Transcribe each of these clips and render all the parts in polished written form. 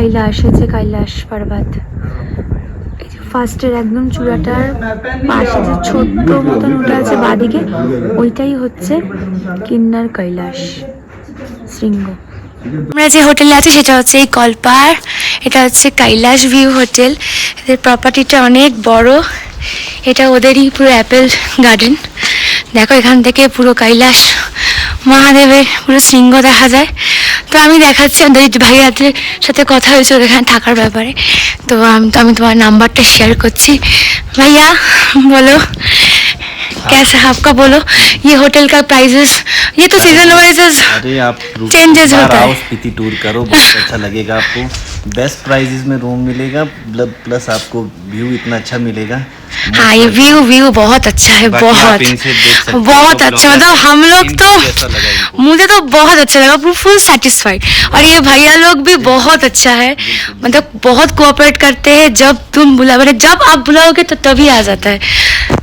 কৈলাস, হচ্ছে কৈলাস পর্বত। এই যে ফার্স্টের একদম চূড়াটার পাশে যে ছোট্ট মতন ওটা আছে বাঁদিকে, ওইটাই হচ্ছে কিন্নার কৈলাস শৃঙ্গ। আমরা যে হোটেলে আছি সেটা হচ্ছে এই কল্পার, এটা হচ্ছে কৈলাস ভিউ হোটেল। এদের প্রপার্টিটা অনেক বড়, এটা ওদেরই পুরো অ্যাপেল গার্ডেন। দেখো এখান থেকে পুরো কৈলাস মহাদেবের পুরো শৃঙ্গ দেখা যায়। তো আমি দেখাচ্ছি, আমাদের ভাইয়াদের সাথে কথা হয়েছে এখানে থাকার ব্যাপারে, তো আমি তোমার নাম্বারটা শেয়ার করছি। भैया बोलो कैसा है आपका, बोलो ये होटल का प्राइसेस, ये तो सीजन वाइज चेंजेस होता है। स्पीति टूर करो, बहुत अच्छा लगेगा आपको। बेस्ट प्राइसेस में रूम मिलेगा, प्लस आपको व्यू इतना अच्छा मिलेगा। हाँ ये व्यू बहुत अच्छा है, बहुत अच्छा। मतलब हम लोग तो, मुझे तो बहुत अच्छा लगा, फुल सेटिस्फाइड। और ये भैया लोग भी बहुत अच्छा है, मतलब बहुत कोऑपरेट करते हैं। जब तुम बुला, मतलब जब आप बुलाओगे तो तभी आ जाता है।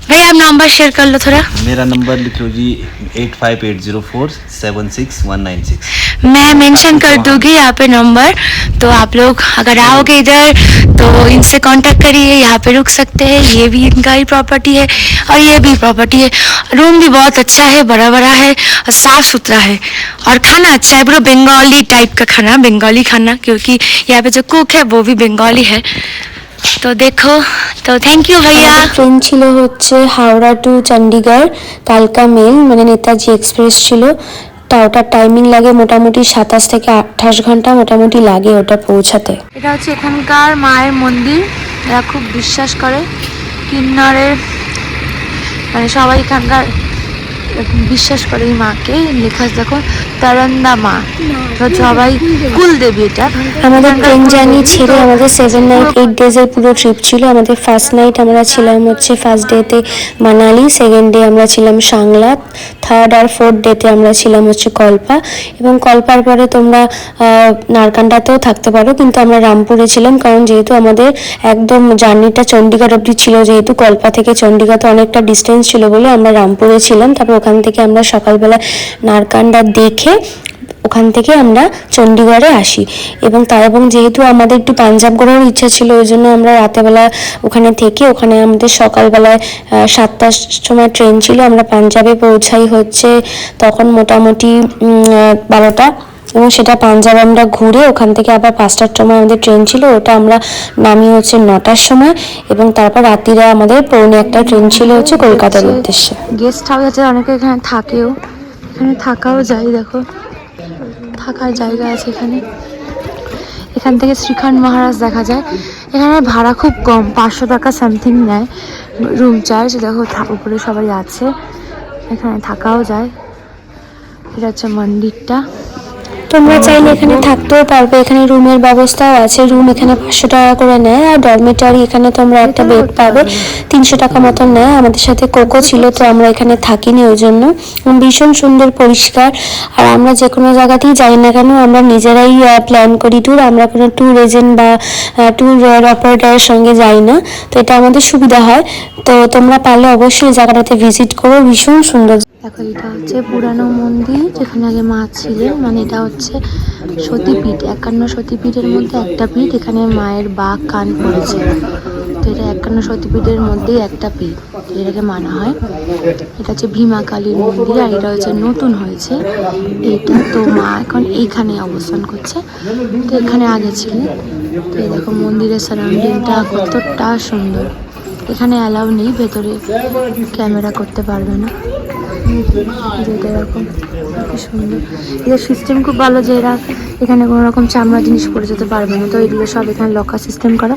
भैया आप नंबर शेयर कर लो थोड़ा। मेरा नंबर लिख लो जी, 8580476196। मैं मेंशन कर दूंगी यहाँ पे नंबर, तो आप लोग अगर आओगे इधर तो इनसे कांटेक्ट करिए, यहाँ पे रुक सकते हैं। ये भी इनका ही प्रॉपर्टी है और ये भी प्रॉपर्टी है। रूम भी बहुत अच्छा है, बड़ा बड़ा है और साफ सुथरा है, और खाना अच्छा है, पूरा बंगाली टाइप का खाना, बंगाली खाना, क्योंकि यहाँ पे जो कुक है वो भी बंगाली है। तो देखो, तो थैंक यू भैया। ট্রেন ছিল হচ্ছে হাওড়া টু চণ্ডীগড় কালকা মেল, মানে নেতাজি এক্সপ্রেস ছিল। তা ওটার টাইমিং লাগে মোটামুটি 27 থেকে 28 ঘন্টা মোটামুটি লাগে ওটা পৌঁছাতে। এটা হচ্ছে এখানকার মায়ের মন্দির, এরা খুব বিশ্বাস করে কিন্নরের, মানে সবাই এখানকার বিশ্বাস করে এই মাকে। লেখা দেখো তারন্দা মা, সবাই কুল দেবী। এটা আমাদের ট্রেন জার্নি ছেড়ে আমাদের 7 নাইট 8 ডেজের পুরো ট্রিপ ছিল। আমাদের ফার্স্ট নাইট আমরা ছিলাম হচ্ছে ফার্স্ট ডেতে মানালি, সেকেন্ড ডে আমরা ছিলাম সাংলা, থার্ড আর ফোর্থ ডেতে আমরা ছিলাম হচ্ছে কল্পা। এবং কল্পার পরে তোমরা নারকান্ডাতেও থাকতে পারো, কিন্তু আমরা রামপুরে ছিলাম, কারণ যেহেতু আমাদের একদম জার্নিটা চণ্ডীগড় অবধি ছিল, যেহেতু কল্পা থেকে চণ্ডীগড় অনেকটা ডিস্টেন্স ছিল বলে আমরা রামপুরে ছিলাম। তারপর ওখান থেকে আমরা সকালবেলা নারকান্ডা দেখে ওখান থেকে আমরা চণ্ডীগড়ে আসি। এবং যেহেতু আমাদের একটু পাঞ্জাব ঘোরার ইচ্ছা ছিল, ওই জন্য আমরা রাতেবেলা ওখানে থেকে, ওখানে আমাদের সকালবেলায় 7টার সময় ট্রেন ছিল। আমরা পাঞ্জাবে পৌঁছাই হচ্ছে তখন মোটামুটি 12টা, এবং সেটা পাঞ্জাব আমরা ঘুরে ওখান থেকে আবার 5টার সময় আমাদের ট্রেন ছিল, ওটা আমরা নামি হচ্ছে 9টার সময়। এবং তারপর রাত্রিরে আমাদের 1:45 ট্রেন ছিল হচ্ছে কলকাতার উদ্দেশ্যে। গেস্ট হাউস আছে, অনেকে এখানে থাকেও, এখানে থাকাও যায়। দেখো থাকার জায়গা আছে এখানে। এখান থেকে শ্রীখণ্ড মহারাজ দেখা যায়। এখানে ভাড়া খুব কম, 500 টাকা সামথিং নেয় রুম চার্জ। দেখো উপরে সবাই আছে, এখানে থাকাও যায়। এটা হচ্ছে মন্দিরটা। তোমরা চাইলে এখানে থাকতেও পারবে, এখানে রুমের ব্যবস্থাও আছে। রুম এখানে 500 টাকা করে নেয়, আর ডরমিটরি এখানে তোমরা একটা বেড পাবে 300 টাকা মতন নেয়। আমাদের সাথে কোকো ছিল, তো আমরা এখানে থাকিনি ওই জন্য। ভীষণ সুন্দর, পরিষ্কার। আর আমরা যে কোনো জায়গাতেই যাই না কেন, আমরা নিজেরাই প্ল্যান করি ট্যুর, আমরা কোনো ট্যুর এজেন্ট বা ট্যুর অপারেটরের সঙ্গে যাই না, তো এটা আমাদের সুবিধা হয়। তো তোমরা পারলে অবশ্যই জায়গাটাতে ভিজিট করো, ভীষণ সুন্দর। দেখো এটা হচ্ছে পুরানো মন্দির, যেখানে আগে মা ছিলেন, মানে এটা হচ্ছে সতীপীঠ, 51 সতীপীঠের মধ্যে একটা পীঠ। এখানে মায়ের বাঘ কান পড়েছে, তো এটা 51 সতীপীঠের মধ্যে একটা পীঠ, এটাকে মানা হয়। এটা হচ্ছে ভীমা কালীর মন্দির, আর এটা হচ্ছে নতুন হয়েছে এইটা। তো মা এখন এইখানে অবস্থান করছে, তো এখানে আগে ছিলেন। তো এই দেখো মন্দিরের সারাউন্ডিংটা কতটা সুন্দর। এখানে অ্যালাউ নেই, ভেতরে ক্যামেরা করতে পারবে না। যেটা এরকম সুন্দর, এদের সিস্টেম খুব ভালো, যে এরা এখানে কোনো রকম চামড়া জিনিস পড়ে যেতে পারবে না। তো এগুলো সব এখানে লকার সিস্টেম করা,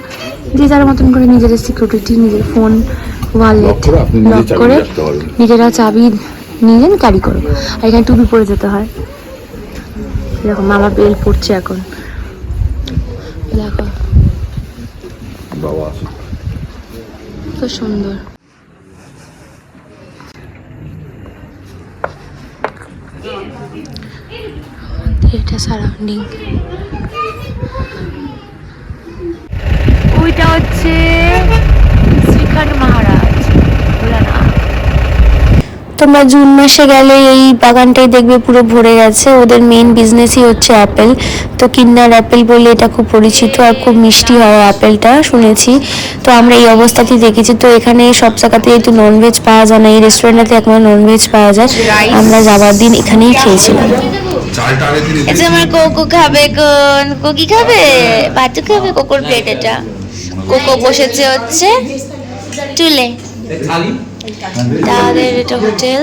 যে যার মতন করে নিজেদের সিকিউরিটি, নিজের ফোন, ওয়ালেট লক করে নিজেরা চাবি নিয়ে ক্যারি করো। আর এখানে টুপি পরে যেতে হয়। এরকম মামা বেল পড়ছে এখন, দেখো তো সুন্দর। এটা সারাউন্ডিং। ওইটা হচ্ছে শ্রীখণ্ড মহারাজ, ভোলানাথ। তোমরা জুন মাসে গেলে এই বাগানটাই দেখবে পুরো ভরে গেছে। ওদের মেইন বিজনেসই হচ্ছে অ্যাপেল। তো কিন্নার অ্যাপেল বলে এটা খুব পরিচিত, আর খুব মিষ্টি হয় অ্যাপেলটা শুনেছি। তো আমরা এই অবস্থাতেই দেখেছি। তো এখানে সব জায়গাতে যেহেতু ননভেজ পাওয়া যায় না, এই রেস্টুরেন্টটাতে এখন ননভেজ পাওয়া যায়। আমরা যাওয়ার দিন এখানেই খেয়েছিলাম। এটা আমার কোকো খাবে, কোন কোকি খাবে, বাচ্চা খাবে কোকোর প্লেট। এটা কোকো বসেছে হচ্ছে চুলে। তাদের এটা হোটেল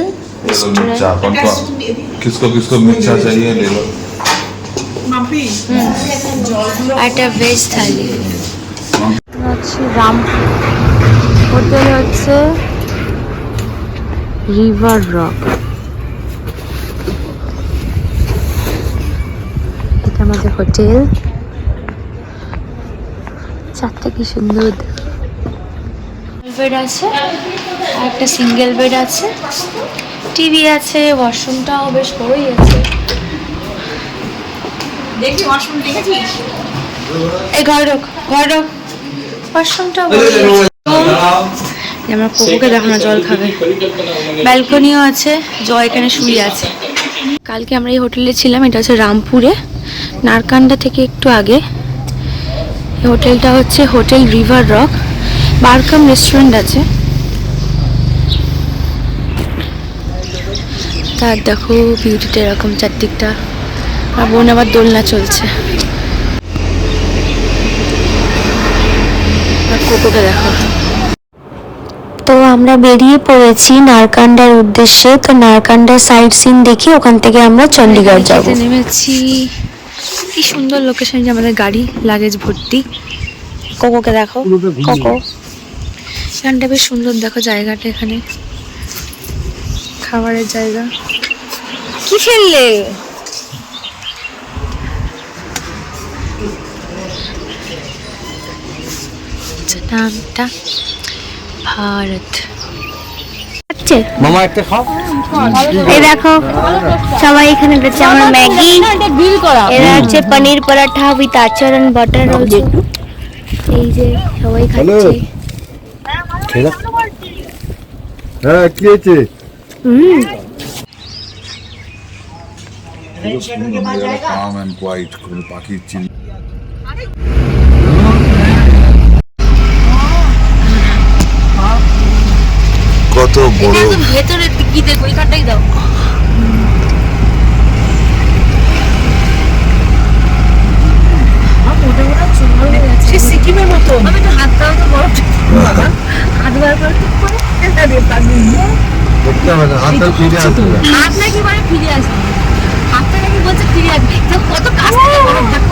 রেস্টুরেন্ট। किसको किसको मिर्चा चाहिए ले लो। একটা ভেজ থালি হচ্ছে রামপুর। হোটেল হচ্ছে রিভার রক। এটা আমাদের হোটেল। চারটা কি সুন্দর বেড আছে, আর একটা সিঙ্গেল বেড আছে, টিভি আছে, ওয়াশরুমটাও বেশ বড়ই আছে। দেখি ওয়াশরুম দেখেছিস? এই ঘর ঢোক, ওয়াশরুমটাও বড়ই আছে। আমার কোকোকে দেখো না, জল খাবে। ব্যালকনিও আছে, জয় এখানে শুয়ে আছে। কালকে আমরা এই হোটেলে ছিলাম, এটা হচ্ছে রামপুরে, নারকান্ডা থেকে একটু আগে। এই হোটেলটা হচ্ছে হোটেল রিভার রক। বারকাম রেস্টুরেন্ট আছে। তার দেখো বিউটিটা এরকম চারদিকটা। আর বোন আবার দোলনা চলছে। আর কোকোকে দেখো। তো আমরা বেরিয়ে পড়েছি নারকান্ডার উদ্দেশ্যে। তো নারকান্ডার সাইট সিন দেখি, ওখান থেকে আমরা চণ্ডীগড় যাব। নেমেছি। কি সুন্দর লোকেশন, যে আমাদের গাড়ি লাগেজ ভর্তি। কোকোকে দেখো, কোকো এখানটা বেশ সুন্দর। দেখো জায়গাটা, এখানে খাবারের জায়গা। কি ফেললে? নামটা ভারত। মামা একটা খাও। এই দেখো সবাই এখানে রয়েছে। আমার ম্যাগি, এরা হচ্ছে পনির পরাঠা উইথ আচার এন্ড বাটার রয়েছে। এই যে সবাই খাচ্ছে। হ্যাঁ কি হয়েছে? calm and quiet কোনো পাখির চিল। কত বড় ভেতরে কি দেখো, ওইখানটাই দাও। সিকিমের মতো। আমি তো হাত দাও তো বরফ। হাত বার করে ঠিক করে দেখতে হবে না, হাতটা ফিরে আসবে। হাত নাকি মানে ফিরে আসবে, হাতটা নাকি বলছে ফিরে আসবে। তো কত কাছ থেকে বরফ দেখো।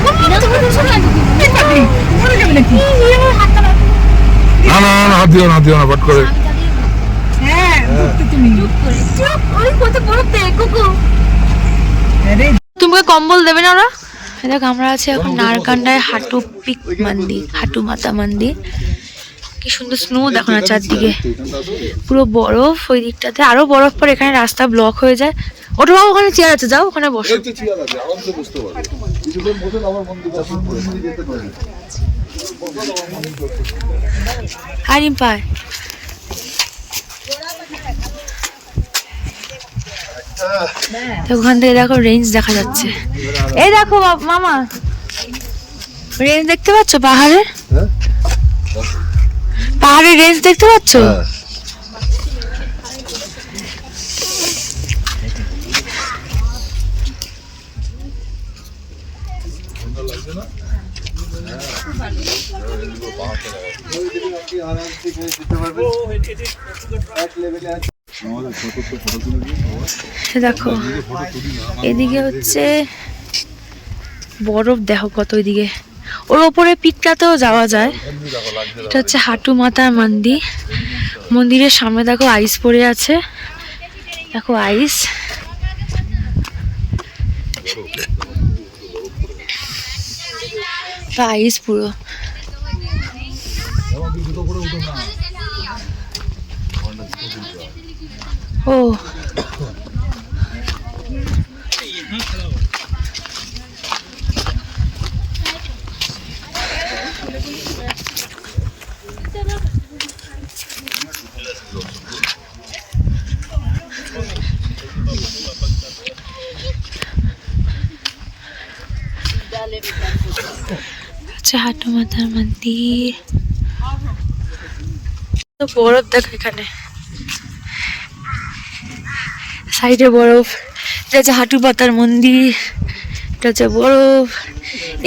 মরে যাবে নাকি? হাতটা না না না, হাত দিও না, দিও না, বাট করে। তোমাকে কম্বল দেবে না ওরা? দেখ আমরা আছি এখন নারকান্ডায় হাটু পিক মন্দির, হাটু মাতা মন্দির। কি সুন্দর স্নো দেখো না চারদিকে, পুরো বরফ। ওই দিকটাতে আরো বরফ পরে, এখানে রাস্তা ব্লক হয়ে যায়। ওঠো বাবা, ওখানে চেয়ার আছে, যাও ওখানে বসো। হাই রিম্পায়, ওখান থেকে দেখো রেঞ্জ দেখা যাচ্ছে। এই দেখো মামা, রেঞ্জ দেখতে পাচ্ছ? পাহাড়ের রেঞ্জ দেখতে পাচ্ছ? দেখো এদিকে হচ্ছে বরফ, দেখো কত ওইদিকে। ওর ওপরে পিকটাতেও যাওয়া যায়। এটা হচ্ছে হাটু মাতার মন্দির। মন্দিরের সামনে দেখো আইস পড়ে আছে, দেখো আইস। আইস পুরো। ও হচ্ছে হাঁটু মাথার মন্দির। তো বরফ দেখো এখানে, সাইডে বরফ। এটা হচ্ছে হাঁটু পাতার মন্দির, এটা হচ্ছে বরফ।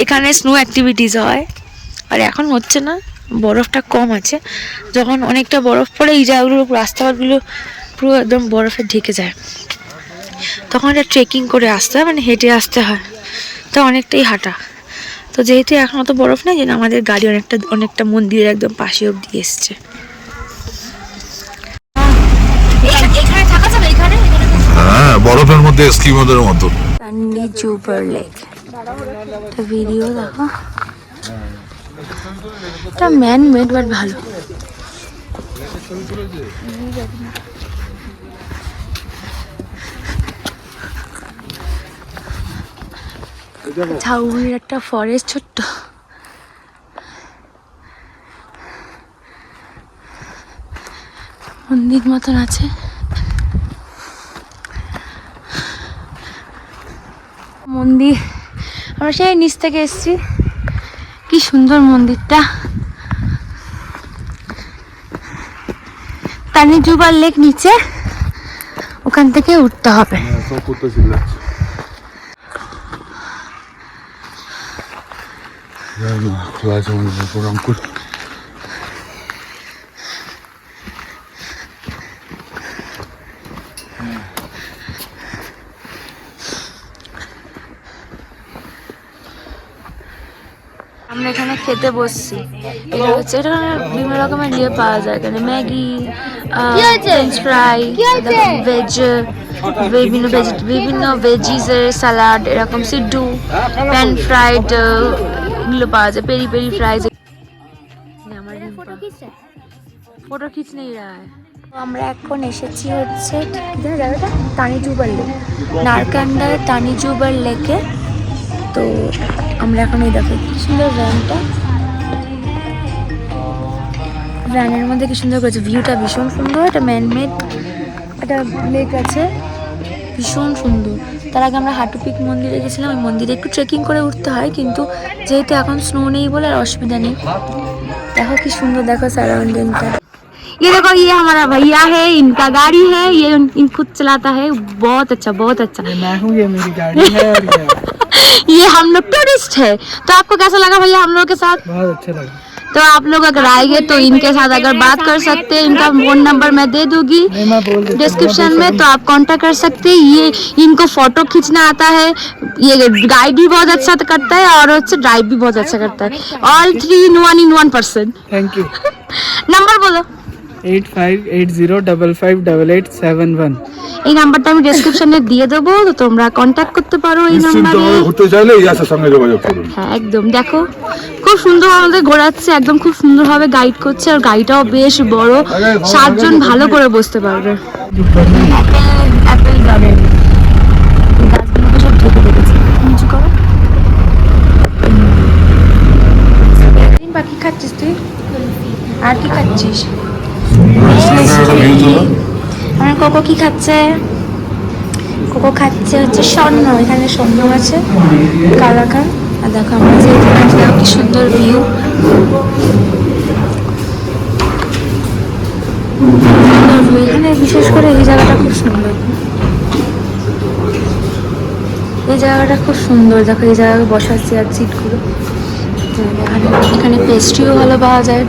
এখানে স্নো অ্যাক্টিভিটিস হয়, আর এখন হচ্ছে না, বরফটা কম আছে। যখন অনেকটা বরফ পড়ে এই জায়গাগুলো রাস্তাঘাটগুলো পুরো একদম বরফে ঢেকে যায়, তখন এটা ট্রেকিং করে আসতে হয়, মানে হেঁটে আসতে হয়, তো অনেকটাই হাঁটা। তো যেহেতু এখন অত বরফ নেই, যেন আমাদের গাড়ি অনেকটা মন্দিরের একদম পাশে অব্দি এসছে। হ্যাঁ, বরফের মধ্যে এস্কিমোদের মতো। সান্ডি জুবার লেক, একটা ভিডিও দেখো। এটা ম্যান মেড বাট ভালো। ঝাউবনের একটা ফরেস্ট ছোট্ট, মন্দির মতন আছে। মন্দির আমরা সেই নিচ থেকে এসেছি, কি সুন্দর মন্দিরটা। তানি জুবার লেক নিচে, ওখান থেকে উঠতে হবে। আমরা এখানে খেতে বসছি। এটা হচ্ছে, এটা বিভিন্ন রকমের ইয়ে পাওয়া যায় এখানে, ম্যাগি, ফ্রেঞ্চ ফ্রাই, ভেজ, বিভিন্ন ভেজিসের স্যালাড, এরকম সিড্ডু, প্যান ফ্রাইড এগুলো পাওয়া যায়, পেরি পেরি ফ্রাইজ। ফটো খিচ নেই রা। আমরা এখন এসেছি হচ্ছে জায়গাটা তানি জুবার লেক, নারকান্ডার তানি জুবার লেকে। তো আমরা এখন এই দেখো কি সুন্দর ভ্যানটা, ভ্যানের মধ্যে কি সুন্দর করেছে, ভিউটা ভীষণ সুন্দর। এটা ম্যানমেড একটা লেক আছে, ভীষণ সুন্দর। তার আগে আমরা হাঁটু পিক মন্দিরে গেছিলাম, ওই মন্দিরে একটু ট্রেকিং করে উঠতে হয়, কিন্তু যেহেতু এখন স্নো নেই বলে আর অসুবিধা নেই। দেখো কি সুন্দর, দেখো সারাউন্ডিংটা। ये देखो, ये हमारा भैया है, इनका गाड़ी है, ये इन खुद चलाता है, बहुत अच्छा बहुत अच्छा। मैं हूँ, ये मेरी गाड़ी है और ये हम लोग टूरिस्ट है। तो आपको कैसा लगा भैया हम लोग के साथ? बहुत अच्छा लगा। तो आप लोग अगर आएंगे तो इनके साथ अगर बात कर सकते हैं, इनका फोन नंबर मैं दे दूंगी मैं बोल देता हूँ, डिस्क्रिप्शन में, तो आप कांटेक्ट कर सकते हैं। ये इनको फोटो खींचना आता है, ये गाइड भी बहुत अच्छा करता है और ड्राइव भी बहुत अच्छा करता है। All 3 in 1 person। Thank you. Number बोलो। 8580558871। এই নাম্বারটা আমি ডেসক্রিপশনে দিয়ে দেবো, তো তোমরা কন্ট্যাক্ট করতে পারো এই নাম্বারে। ঘুরতে চাইলে ইয়াসের সঙ্গে যোগাযোগ করুন। হ্যাঁ একদম, দেখো খুব সুন্দর আমাদের ঘোরাচ্ছে, একদম খুব সুন্দরভাবে গাইড করছে, আর গাড়িটাও বেশ বড়, 7 জন ভালো করে বসতে পারবে। অ্যাপেল গার্ডেন, গাছগুলোকে সব ঢেকে রেখেছে। নিচু করো। বাকি খাচ্ছিস তুই? আর কি খাচ্ছিস? আমার কোকো কি খাচ্ছে? কোকো খাচ্ছে হচ্ছে স্বর্ণ। এখানে স্বর্ণ আছে কালাকার। আর দেখো আমরা যে কি সুন্দর ভিউ, এখানে বিশেষ করে এই জায়গাটা খুব সুন্দর, এই জায়গাটা খুব সুন্দর। দেখো এই জায়গায় বসার চেয়ার সিটগুলো, এখানে পেস্ট্রিও ভালো পাওয়া যায়,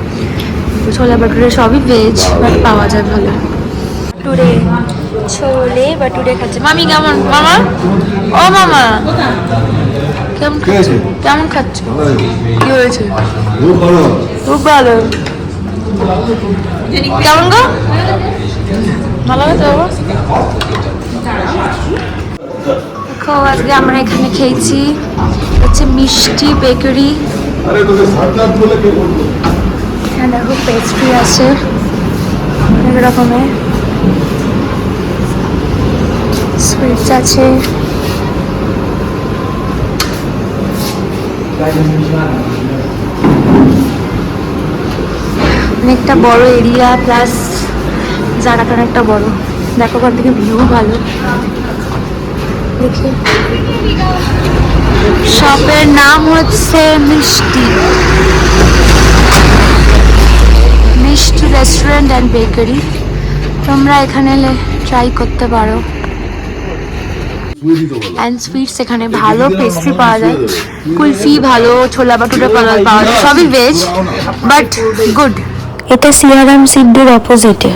ছোলা বাটুরে সবই ভেজ বাট পাওয়া যায় ভালো। টুরে ছোলে বাটুরে খাচ্ছে। মামি কেমন? মামা, ও মামা কেমন খাচ্ছ? কেমন খাচ্ছ? কি হয়েছে? খুব ভালো। কেমন গো? ভালো হয়েছে বাবা? দেখো আজকে আমরা এখানে খেয়েছি হচ্ছে মিষ্টি বেকারি। হ্যাঁ দেখো পেস্ট্রি আছে অনেক রকমের, সুইটস আছে, অনেকটা বড় এরিয়া, প্লাস জায়গাটা অনেকটা বড়। দেখো ওখান থেকে ভিউ ভালো দেখে। শপের নাম হচ্ছে মিষ্টি রেস্টুরেন্ট অ্যান্ড বেকারি। তোমরা এখানে এলে ট্রাই করতে পারো। অ্যান্ড সুইটস এখানে ভালো পেস্ট্রি পাওয়া যায়, কুলফি ভালো, ছোলা বাটুরা পাওয়া যায়, সবই ভেজ বাট গুড। এটা সিয়ারাম সিদ্ধুর অপোজিটে।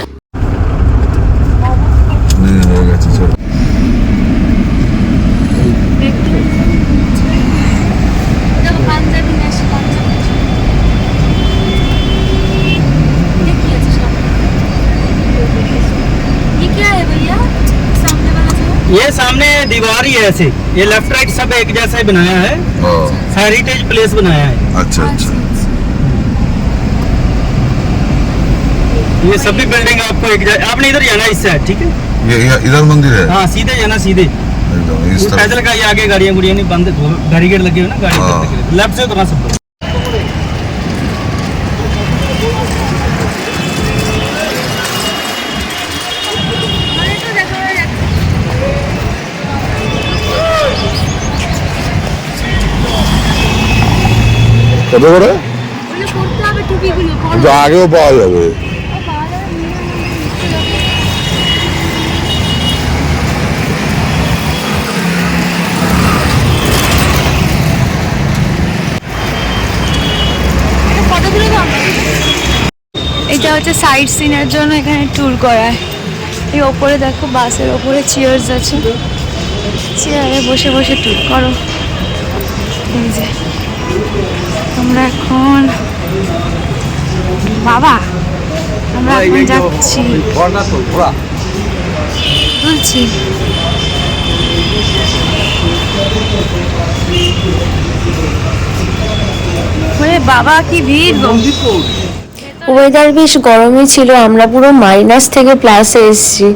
ये सामने दीवार ही है ऐसे, ये लेफ्ट राइट सब एक जैसा ही बनाया है, हेरिटेज प्लेस बनाया है। अच्छा अच्छा। ये सभी बिल्डिंग आपको एक आपने इधर जाना इस साइड, ठीक है? ये इधर मंदिर है हाँ सीधे जाना सीधे। एकदम इस तरफ। पैदल का ये आगे गाड़ियाँ गुड़ियाँ नहीं बंद, बैरिकेड लगे हुए ना गाड़ी हाँ। लेफ्ट से उतना सब। কত করে? কিন্তু আগেও পাওয়া যাবে। এটা হচ্ছে সাইট সিনের জন্য এখানে ট্যুর করায়। এই ওপরে দেখো বাসের ওপরে চেয়ার্স আছে, চেয়ারে বসে বসে ট্যুর করো। এই যে আমরা এখন বাবা আমরা এখন যাচ্ছি তুলছি। বাবা কি ভিড় গো। ওয়েদার বেশ গরমই ছিল, আমরা পুরো মাইনাস থেকে প্লাসে এসেছি।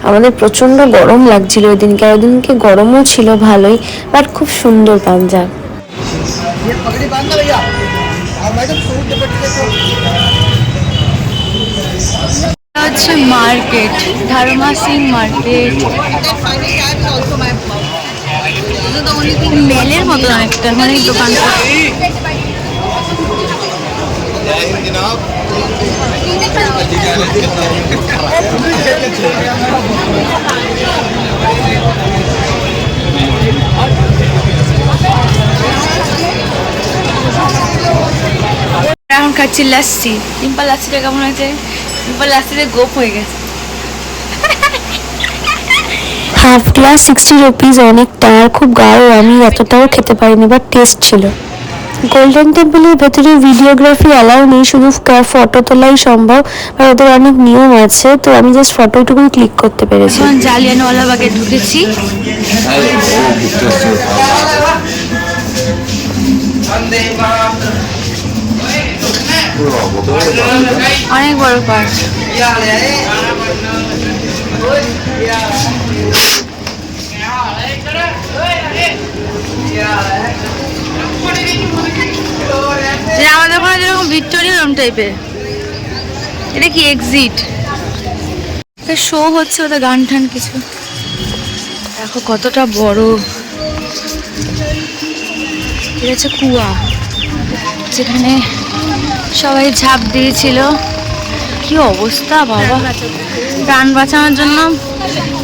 আমাদের প্রচণ্ড গরম লাগছিল ওদিনকে গরমও ছিল ভালোই, বাট খুব সুন্দর পাঞ্জাব। হচ্ছে মার্কেট, ধর্মা সিং মার্কেট, মেলের মতো একটা মানে দোকান। এখন খাচ্ছি লাস্সি। ডিম্পল লাস্সিটা কেমন আছে? ডিম্পল লাস্সিতে গোপ হয়ে গেছে। হাফ গ্লাস 60 রুপিস, অনেকটা, আর খুব গাঢ়। আমি এতটাও খেতে পারিনি, বাট টেস্ট ছিল। গোল্ডেন টেম্পলের ভেতরে ভিডিওগ্রাফি অ্যালাউ নেই, শুধু ফটো তোলাই সম্ভব, আর ওদের অনেক নিয়ম আছে, তো আমি জাস্ট ফটোটুকুই ক্লিক করতে পেরেছি। এখন জালিয়ানওয়ালাবাগে ঢুকেছি। অনেক বড় পার্ক। আমাদের ওখানে যেরকম ভিক্টোরিয়াম টাইপের, এটা কি এক্সিট শো হচ্ছে, ওদের গান টান কিছু। দেখো কতটা বড়। এটা হচ্ছে কুয়া, যেখানে সবাই ঝাঁপ দিয়েছিল। কি অবস্থা বাবা, প্রাণ বাঁচানোর জন্য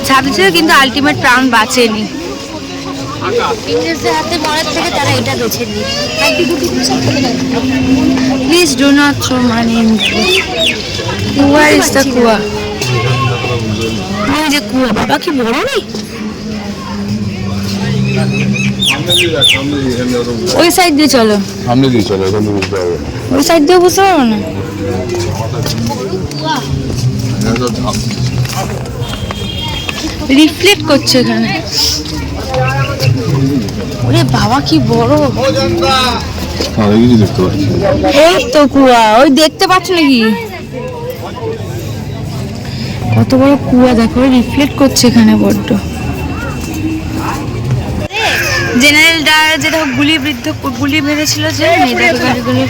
ঝাঁপ দিয়েছিল, কিন্তু আলটিমেট প্রাণ বাঁচেনি। Please do not throw money in there. Where is the কুয়া? এই যে কুয়া, বাবা কি বড় নেই? ওই সাইড দিয়ে চলো, সামনে দিয়ে চলো, এখন বুঝতে পারবে। ওই সাইড দিয়ে বুঝতে পারবো না। রিফ্লেক্ট করছে এখানে। ওরে বাবা কি বড়। দেখতে পাচ্ছি। এই তো কুয়া, ওই দেখতে পাচ্ছ নাকি? কত বড় কুয়া দেখো, রিফ্লেক্ট করছে এখানে বড্ড। জেনারেল ডায়ার যেটা গুলি মেরেছিল, যে মেয়েদের গাড়িগুলো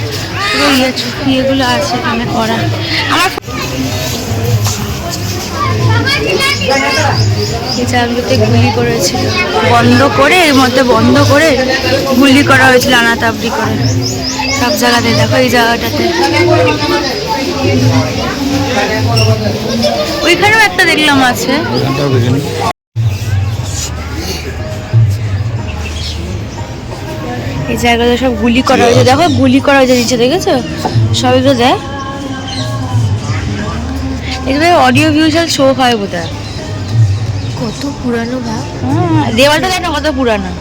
পুরো ইয়েগুলো আছে এখানে করা। আমার এই জায়গাগুলোতে গুলি করেছিল, বন্ধ করে এর মধ্যে বন্ধ করে গুলি করা হয়েছিল আনাতাবড়ি করে সব জায়গাতে। দেখো এই জায়গাটাতে, ওইখানেও একটা দেখলাম আছে। এই জায়গাটা সব গুলি করা হয়েছে, দেখো গুলি করা হয়েছে নিচে, দেখেছো সবই তো দেয়। এগুলো অডিও ভিজুয়াল শো হয় বোধহয়। কত পুরানো ভাব, দেওয়ালটা দেখ না কত পুরানো,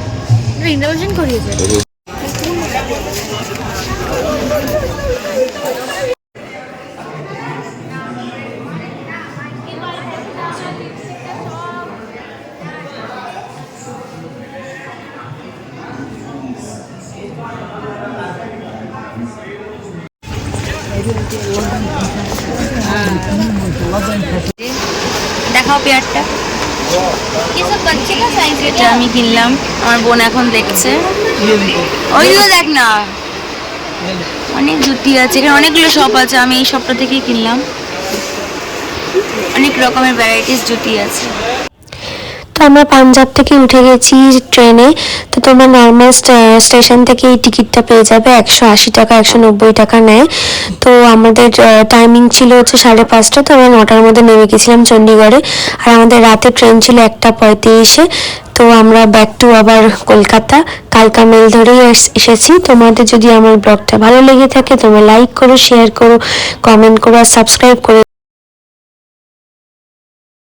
রিনোভেশন করিয়েছে। দেখাও পেয়ারটা, এটা আমি কিনলাম, আমার বোন এখন দেখছে। ওইগুলো দেখ না, অনেক জুতি আছে এখানে, অনেকগুলো শপ আছে। আমি এই শপটা থেকেই কিনলাম, অনেক রকমের ভ্যারাইটিস জুতি আছে। তো আমরা পাঞ্জাব থেকে উঠে গেছি ট্রেনে। তো তোমরা নর্মাল স্টেশন থেকে এই টিকিটটা পেয়ে যাবে, 180 টাকা 190 টাকা নেয়। তো আমাদের টাইমিং ছিল হচ্ছে 5:30, তো আমরা 9টার মধ্যে নেমে গেছিলাম চণ্ডীগড়ে। আর আমাদের রাতে ট্রেন ছিল 1:35-এ। তো আমরা ব্যাক টু আবার কলকাতা, কালকা মেল ধরেই এসেছি। তোমাদের যদি আমার ব্লগটা ভালো লেগে থাকে তোমরা লাইক করো, শেয়ার করো, কমেন্ট করো আর সাবস্ক্রাইব করো।